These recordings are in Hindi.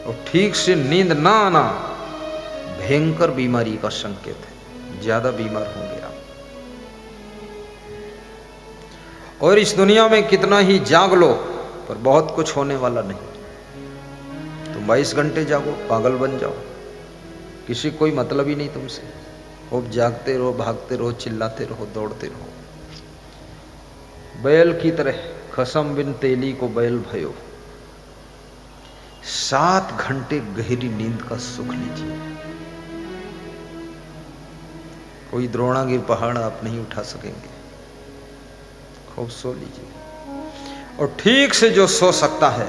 और ठीक से नींद ना आना भयंकर बीमारी का संकेत है, ज्यादा बीमार होंगे आप। और इस दुनिया में कितना ही जाग लो पर बहुत कुछ होने वाला नहीं। तुम 22 घंटे जागो, पागल बन जाओ, किसी कोई मतलब ही नहीं तुमसे। खूब जागते रहो, भागते रहो, चिल्लाते रहो, दौड़ते रहो। बैल की तरह खसम बिन तेली को बैल भयो। 7 घंटे गहरी नींद का सुख लीजिए। कोई द्रोणागिर पहाड़ आप नहीं उठा सकेंगे। खूब सो लीजिए। और ठीक से जो सो सकता है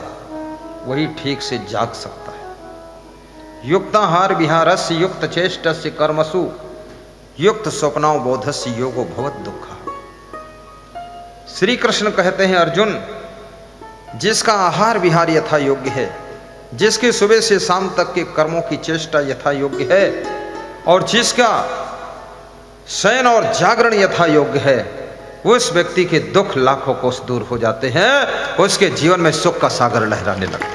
वही ठीक से जाग सकता है। युक्ताहार विहारस्य युक्त चेष्टस्य कर्मसु युक्त स्वप्नाओ बोधस्य योगो भवत दुःखा। श्री कृष्ण कहते हैं, अर्जुन, जिसका आहार विहार यथा योग्य है, जिसके सुबह से शाम तक के कर्मों की चेष्टा यथा योग्य है, और जिसका शयन और जागरण यथा योग्य है, उस व्यक्ति के दुख लाखों कोस दूर हो जाते हैं, उसके जीवन में सुख का सागर लहराने लगता है।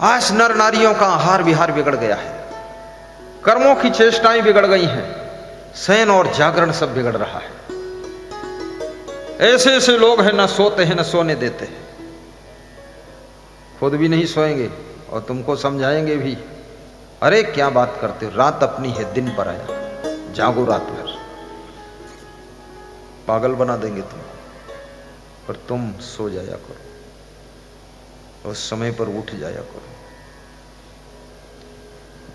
आज नर नारियों का आहार विहार बिगड़ गया है, कर्मों की चेष्टाएं बिगड़ गई हैं, शयन और जागरण सब बिगड़ रहा है। ऐसे ऐसे लोग हैं, ना सोते हैं ना सोने देते हैं, खुद भी नहीं सोएंगे और तुमको समझाएंगे भी, अरे क्या बात करते हो, रात अपनी है, दिन पर आया, जागो रात भर। पागल बना देंगे तुमको, पर तुम सो जाया करो और समय पर उठ जाया करो।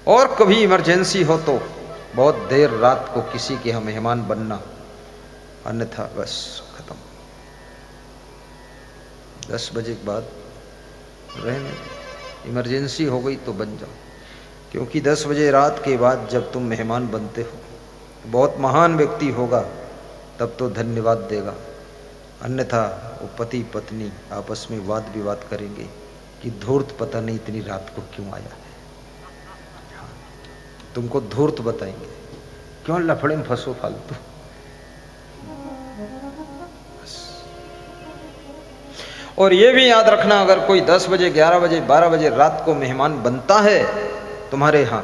और कभी इमरजेंसी हो तो बहुत देर रात को किसी के यहाँ मेहमान बनना, अन्यथा बस खत्म। 10 बजे के बाद रहने, इमरजेंसी हो गई तो बन जाओ, क्योंकि 10 बजे रात के बाद जब तुम मेहमान बनते हो, बहुत महान व्यक्ति होगा तब तो धन्यवाद देगा, अन्यथा वो पति पत्नी आपस में वाद विवाद करेंगे कि धूर्त पता नहीं इतनी रात को क्यों आया है। तुमको धूर्त बताएंगे, क्यों लफड़े में फंसो फालतू। और ये भी याद रखना, अगर कोई 10 बजे 11 बजे 12 बजे रात को मेहमान बनता है तुम्हारे यहाँ,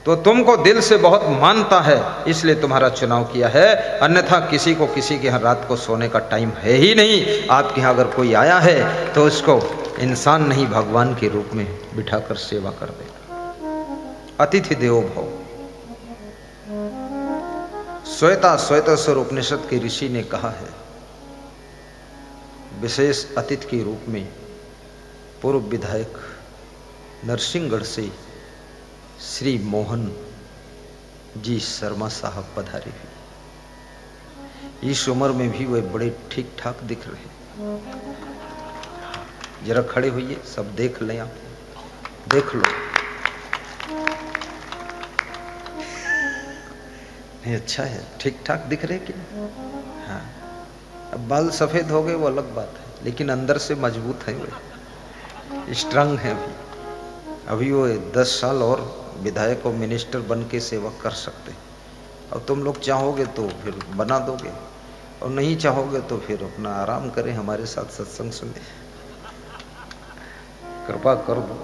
तो तुमको दिल से बहुत मानता है, इसलिए तुम्हारा चुनाव किया है, अन्यथा किसी को किसी के यहाँ रात को सोने का टाइम है ही नहीं। आपके यहाँ अगर कोई आया है तो उसको इंसान नहीं भगवान के रूप में बिठाकर सेवा कर देगा। अतिथि देवो भव। श्वेताश्वर उपनिषद के ऋषि ने कहा है, विशेष अतिथि के रूप में पूर्व विधायक नरसिंहगढ़ से श्री मोहन जी शर्मा साहब पधारे हुए। इस उम्र में भी वे बड़े ठीक ठाक दिख रहे हैं। जरा खड़े होइए, सब देख लें, आप देख लो। अच्छा है, ठीक ठाक दिख रहे कि? हाँ, अब बाल सफेद हो गए वो अलग बात है, लेकिन अंदर से मजबूत है, वे स्ट्रांग है। अभी वो 10 साल और विधायक और मिनिस्टर बन के सेवा कर सकते। अब तुम लोग चाहोगे तो फिर बना दोगे, और नहीं चाहोगे तो फिर अपना आराम करें, हमारे साथ सत्संग सुने। कृपा कर दो।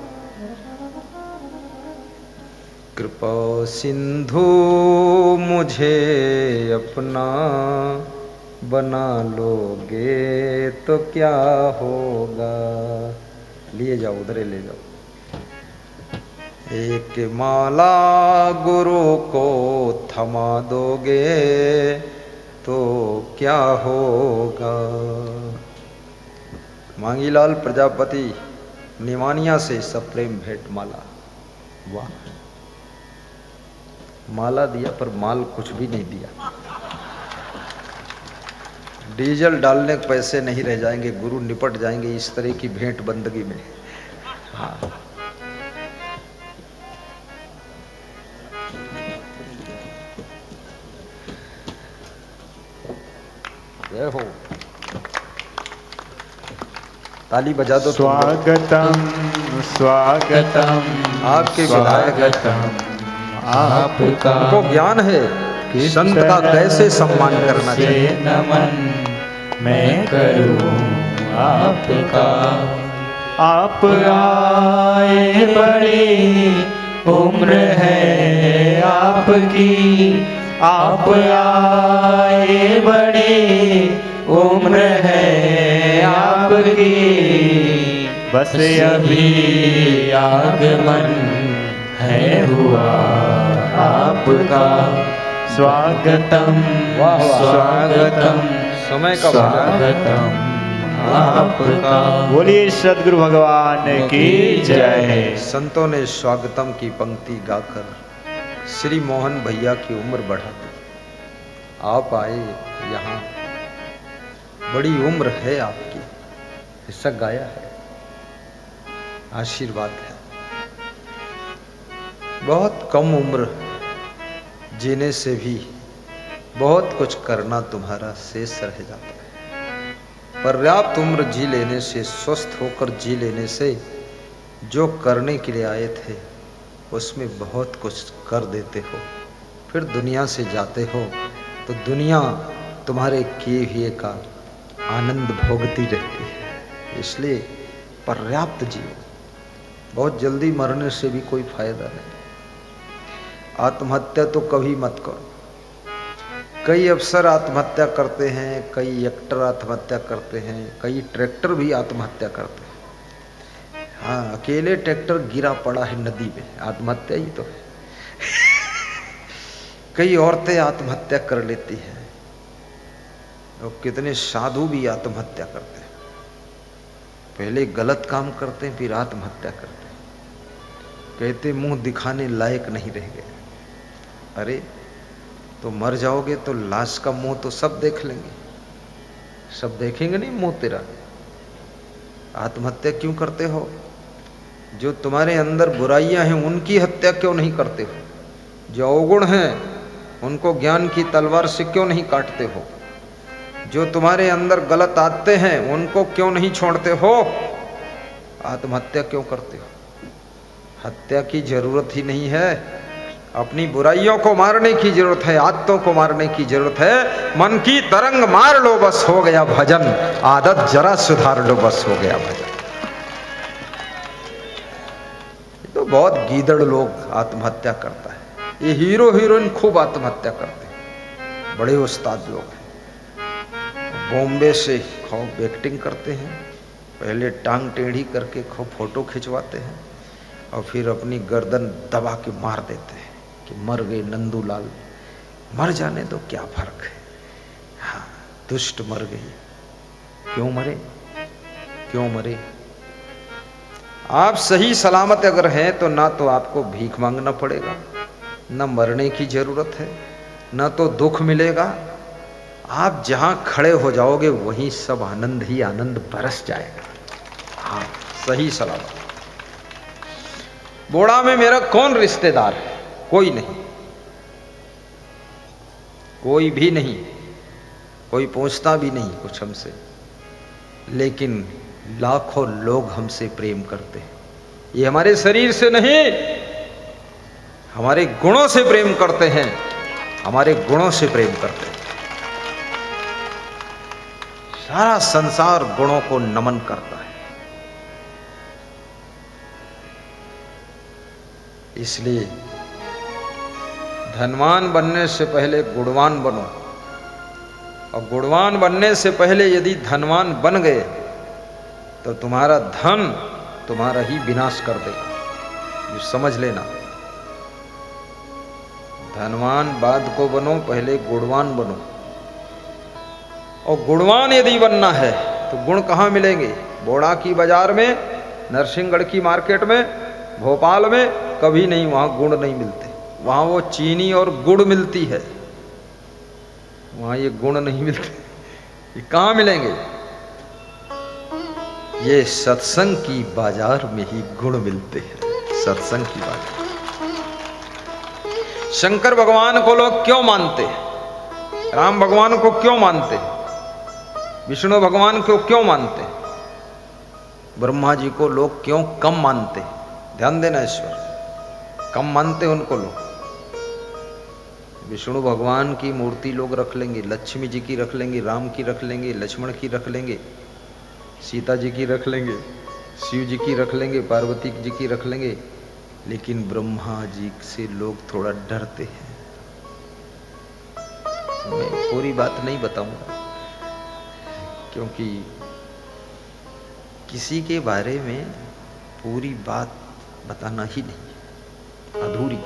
कृपा सिंधु मुझे अपना बना लोगे तो क्या होगा। लिए जाओ, उधरे ले जाओ। एक माला गुरु को थमा दोगे तो क्या होगा। मांगीलाल प्रजापति निवानिया से सप्रेम भेंट माला। वाह, माला दिया पर माल कुछ भी नहीं दिया। डीजल डालने के पैसे नहीं रह जाएंगे, गुरु निपट जाएंगे इस तरह की भेंट बंदगी में। हाँ, जय हो। ताली बजा दो। स्वागतम स्वागतम आपके विधायक आपका को ज्ञान है संत का कैसे सम्मान करना चाहिए। नमन मैं करूं आपका। आप आए बड़ी उम्र है आपकी, आप आए बड़ी उम्र है आपकी, बस अभी आगमन है हुआ आपका, स्वागतम वाह, वाह। स्वागतम समय का भजन। स्वागतम आपका। बोलिए सद्गुरु भगवान की जय। संतों ने स्वागतम की पंक्ति गाकर श्री मोहन भैया की उम्र बढ़ा दी। आप आए यहाँ, बड़ी उम्र है आपकी, ऐसा गाया है, आशीर्वाद है। बहुत कम उम्र जीने से भी बहुत कुछ करना तुम्हारा शेष रह जाता है। पर्याप्त उम्र जी लेने से, स्वस्थ होकर जी लेने से जो करने के लिए आए थे उसमें बहुत कुछ कर देते हो। फिर दुनिया से जाते हो तो दुनिया तुम्हारे किए हुए का आनंद भोगती रहती है। इसलिए पर्याप्त जियो, बहुत जल्दी मरने से भी कोई फायदा नहीं। आत्महत्या तो कभी मत करो। कई अफसर आत्महत्या करते हैं, कई एक्टर आत्महत्या करते हैं, कई ट्रैक्टर भी आत्महत्या करते हैं। हाँ, अकेले ट्रैक्टर गिरा पड़ा है नदी में, आत्महत्या ही तो है। कई औरतें आत्महत्या कर लेती हैं और कितने साधु भी आत्महत्या करते हैं। पहले गलत काम करते हैं, फिर आत्महत्या करते हैं। कहते मुंह दिखाने लायक नहीं रह गए। अरे तो मर जाओगे तो लाश का मुंह तो सब देख लेंगे, सब देखेंगे नहीं मुंह तेरा। आत्महत्या क्यों करते हो? जो तुम्हारे अंदर बुराइयां हैं उनकी हत्या क्यों नहीं करते हो? जो अवगुण हैं उनको ज्ञान की तलवार से क्यों नहीं काटते हो? जो तुम्हारे अंदर गलत आते हैं उनको क्यों नहीं छोड़ते हो? आत्महत्या क्यों करते हो? हत्या की जरूरत ही नहीं है। अपनी बुराइयों को मारने की जरूरत है, आदतों को मारने की जरूरत है। मन की तरंग मार लो बस हो गया भजन, आदत जरा सुधार लो बस हो गया भजन। तो बहुत गीदड़ लोग आत्महत्या करता है। ये हीरो हीरोइन खूब आत्महत्या करते हैं, बड़े उस्ताद लोग हैं। बॉम्बे से खूब एक्टिंग करते हैं, पहले टांग टेढ़ी करके खूब फोटो खिंचवाते हैं और फिर अपनी गर्दन दबा के मार देते हैं कि मर गए नंदूलाल। मर जाने दो, क्या फर्क है। हाँ, दुष्ट मर गई। क्यों मरे? क्यों मरे? आप सही सलामत अगर हैं तो ना तो आपको भीख मांगना पड़ेगा, ना मरने की जरूरत है, ना तो दुख मिलेगा। आप जहां खड़े हो जाओगे वहीं सब आनंद ही आनंद बरस जाएगा। हाँ, सही सलामत। बोड़ा में मेरा कौन रिश्तेदार है? कोई नहीं, कोई भी नहीं, कोई पूछता भी नहीं कुछ हमसे। लेकिन लाखों लोग हमसे प्रेम करते हैं। ये हमारे शरीर से नहीं, हमारे गुणों से प्रेम करते हैं, हमारे गुणों से प्रेम करते हैं। सारा संसार गुणों को नमन करता है। इसलिए धनवान बनने से पहले गुणवान बनो, और गुणवान बनने से पहले यदि धनवान बन गए तो तुम्हारा धन तुम्हारा ही विनाश कर देगा। ये समझ लेना। धनवान बाद को बनो, पहले गुणवान बनो। और गुणवान यदि बनना है तो गुण कहाँ मिलेंगे? बोड़ा की बाजार में, नरसिंहगढ़ की मार्केट में, भोपाल में कभी नहीं, वहां गुण नहीं मिलते। वहां वो चीनी और गुड़ मिलती है, वहां ये गुण नहीं मिलते। ये कहाँ मिलेंगे? ये सत्संग की बाजार में ही गुण मिलते हैं। सत्संग की बाजार। शंकर भगवान को लोग क्यों मानते हैं? राम भगवान को क्यों मानते हैं? विष्णु भगवान को क्यों मानते हैं? ब्रह्मा जी को लोग क्यों कम मानते हैं? ध्यान देना, ईश्वर कम मानते हैं उनको लोग। विष्णु भगवान की मूर्ति लोग रख लेंगे, लक्ष्मी जी की रख लेंगे, राम की रख लेंगे, लक्ष्मण की रख लेंगे, सीता जी की रख लेंगे, शिव जी की रख लेंगे, पार्वती जी की रख लेंगे, लेकिन ब्रह्मा जी से लोग थोड़ा डरते हैं। मैं पूरी बात नहीं बताऊंगा, क्योंकि किसी के बारे में पूरी बात बताना ही नहीं, अधूरी,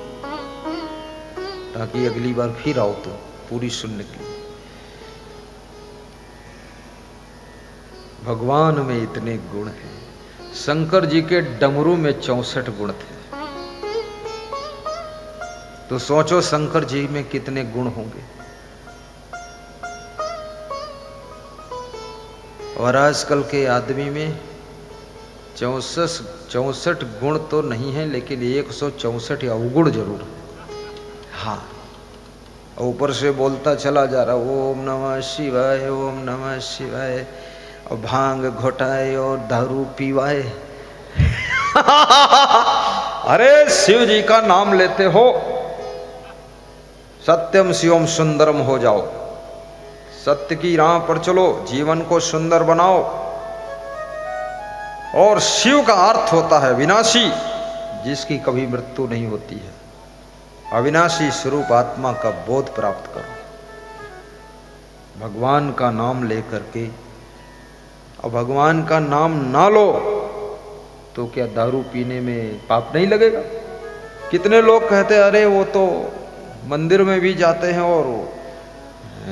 ताकि अगली बार फिर आओ तो पूरी सुनने के लिए। भगवान में इतने गुण हैं। शंकर जी के डमरू में 64 गुण थे, तो सोचो शंकर जी में कितने गुण होंगे। और आजकल के आदमी में 64 गुण तो नहीं है, लेकिन 164 अवगुण जरूर है। हाँ, ऊपर से बोलता चला जा रहा ओम नमः शिवाय, ओम नमः शिवाय, और भांग घोटाए और दारू पीवाए। अरे शिव जी का नाम लेते हो, सत्यम शिवम सुंदरम हो जाओ, सत्य की राह पर चलो, जीवन को सुंदर बनाओ। और शिव का अर्थ होता है विनाशी, जिसकी कभी मृत्यु नहीं होती है। अविनाशी स्वरूप आत्मा का बोध प्राप्त करो, भगवान का नाम लेकर के। और भगवान का नाम ना लो तो क्या दारू पीने में पाप नहीं लगेगा? कितने लोग कहते हैं अरे वो तो मंदिर में भी जाते हैं और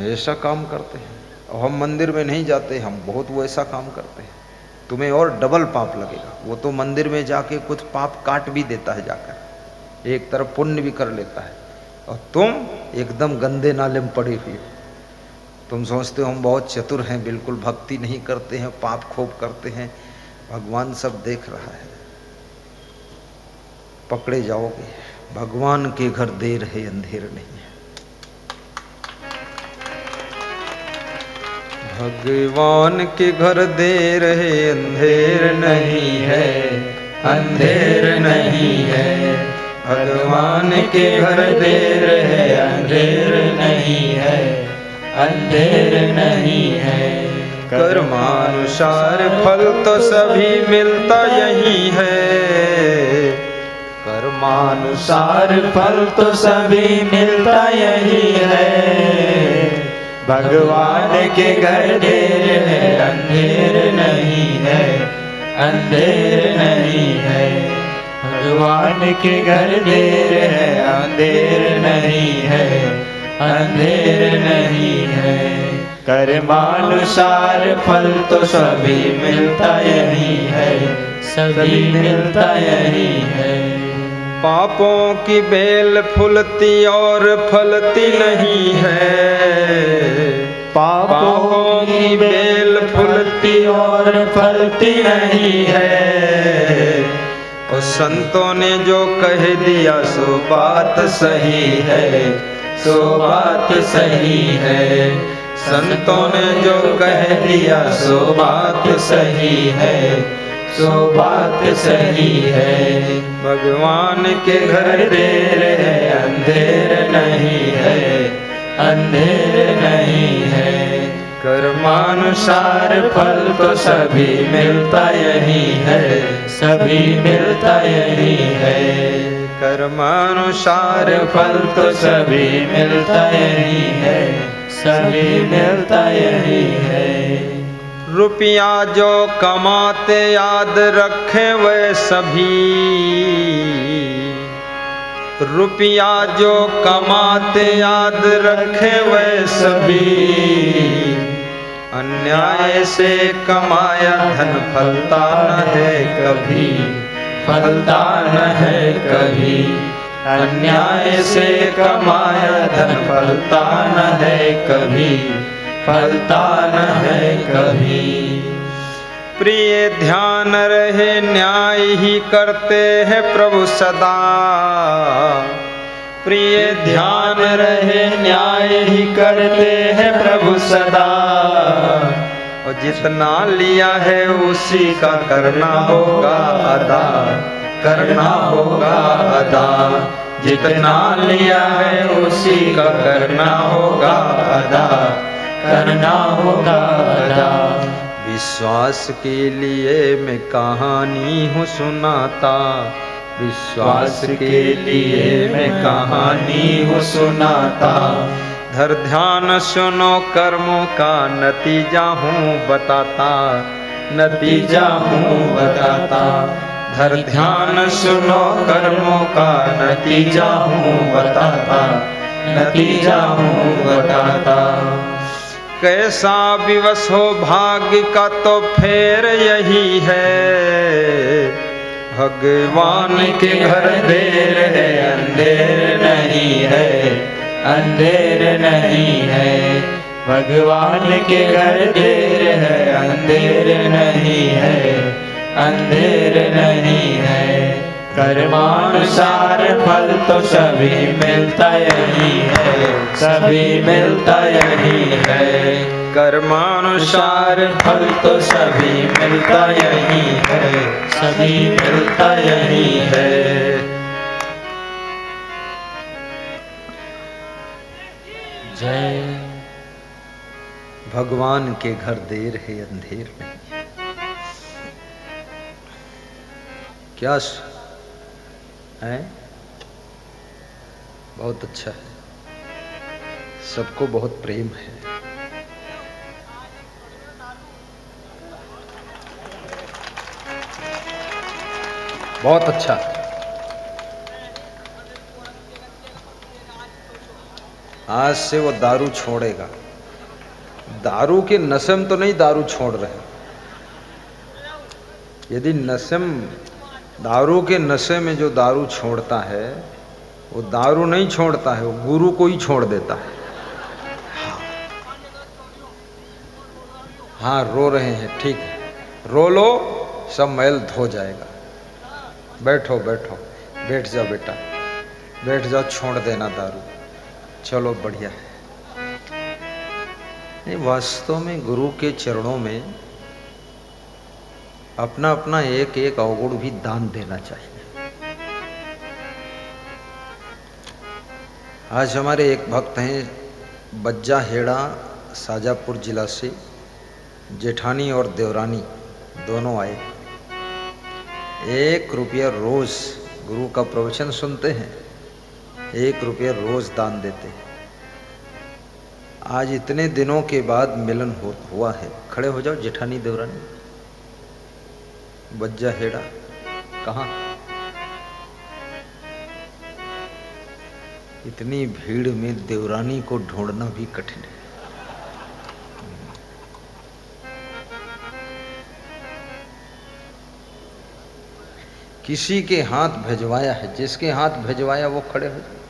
ऐसा काम करते हैं, और हम मंदिर में नहीं जाते, हम बहुत वो ऐसा काम करते हैं। तुम्हें और डबल पाप लगेगा। वो तो मंदिर में जाके कुछ पाप काट भी देता है, जाकर एक तरफ पुण्य भी कर लेता है, और तुम एकदम गंदे नाले में पड़े हुए हो। तुम सोचते हो हम बहुत चतुर हैं, बिल्कुल भक्ति नहीं करते हैं, पाप खूब करते हैं। भगवान सब देख रहा है, पकड़े जाओगे। भगवान के घर देर है अंधेर नहीं है। भगवान के घर देर है अंधेर नहीं है, अंधेर नहीं है। भगवान के घर देर है, अंधेर नहीं है, अंधेर नहीं है। कर्मानुसार फल तो सभी मिलता यही है, कर्मानुसार फल तो सभी मिलता यही है। भगवान के घर देर है, अंधेर नहीं है, अंधेर नहीं है। भगवान के घर देर है, अंधेर नहीं है, अंधेर नहीं है। कर्मानुसार फल तो सभी मिलता यही है, सभी मिलता यही है। पापों की बेल फूलती और फलती नहीं है, पापों की बेल फूलती और फलती नहीं है। और संतों ने जो कह दिया सो बात सही है, सो बात सही है। संतों ने जो कह दिया सो बात सही है, सो बात सही है। भगवान के घर देर है, अंधेर नहीं है, अंधेर नहीं है। कर्मानुसार फल तो सभी मिलता यही है, सभी मिलता यही है। कर्मानुसार फल तो सभी मिलता यही है, सभी मिलता यही है। रुपया जो कमाते याद रखें वह सभी, रुपया जो कमाते याद रखें वह सभी। अन्याय से कमाया धन फलता न है कभी, फलता न है कभी। अन्याय से कमाया धन फलता न है कभी, फलता न है कभी। प्रिय ध्यान रहे न्याय ही करते हैं प्रभु सदा, प्रिय ध्यान रहे न्याय ही करते हैं प्रभु सदा। और जितना लिया है उसी का करना होगा अदा, करना होगा अदा। जितना लिया है उसी का करना होगा अदा, करना होगा अदा। विश्वास के लिए मैं कहानी हूँ सुनाता, विश्वास के लिए मैं कहानी हूँ सुनाता। धर ध्यान सुनो कर्मों का नतीजा हूँ बताता, नतीजा हूँ बताता। धर ध्यान सुनो कर्मों का नतीजा हूँ बताता, नतीजा हूँ बताता। कैसा विवश हो भाग्य का तो फेर यही है, भगवान के घर देर है अंधेर नहीं है, अंधेर नहीं है। भगवान के घर देर है, अंधेर नहीं है, अंधेर नहीं है। कर्मानुसार फल तो सभी मिलता यही है, सभी मिलता यही है। कर्मानुसार फल तो सभी मिलता यही है, सभी मिलता यही है। जय। भगवान के घर देर है अंधेर नहीं। क्या है? बहुत अच्छा है, सबको बहुत प्रेम है। बहुत अच्छा। आज से वो दारू छोड़ेगा। दारू के नशे में तो नहीं दारू छोड़ रहे। यदि नशे में, दारू के नशे में जो दारू छोड़ता है वो दारू नहीं छोड़ता है, वो गुरु को ही छोड़ देता है। हाँ, रो रहे हैं, ठीक है, रो लो, सब मैल धो जाएगा। बैठो बैठो, बैठ जाओ बेटा, बैठ जाओ, छोड़ देना दारू। चलो बढ़िया है। नहीं, वास्तव में गुरु के चरणों में अपना अपना एक एक अवगुण भी दान देना चाहिए। आज हमारे एक भक्त हैं बज्जा हेड़ा, शाजापुर जिला से, जेठानी और देवरानी दोनों आए। 1 रुपया रोज गुरु का प्रवचन सुनते हैं, 1 रुपया रोज दान देते हैं। आज इतने दिनों के बाद मिलन हुआ है। खड़े हो जाओ जेठानी देवरानी। बज्जा हेड़ा कहाँ? इतनी भीड़ में देवरानी को ढूंढना भी कठिन है। किसी के हाथ भिजवाया है, जिसके हाथ भिजवाया वो खड़े हो जाए।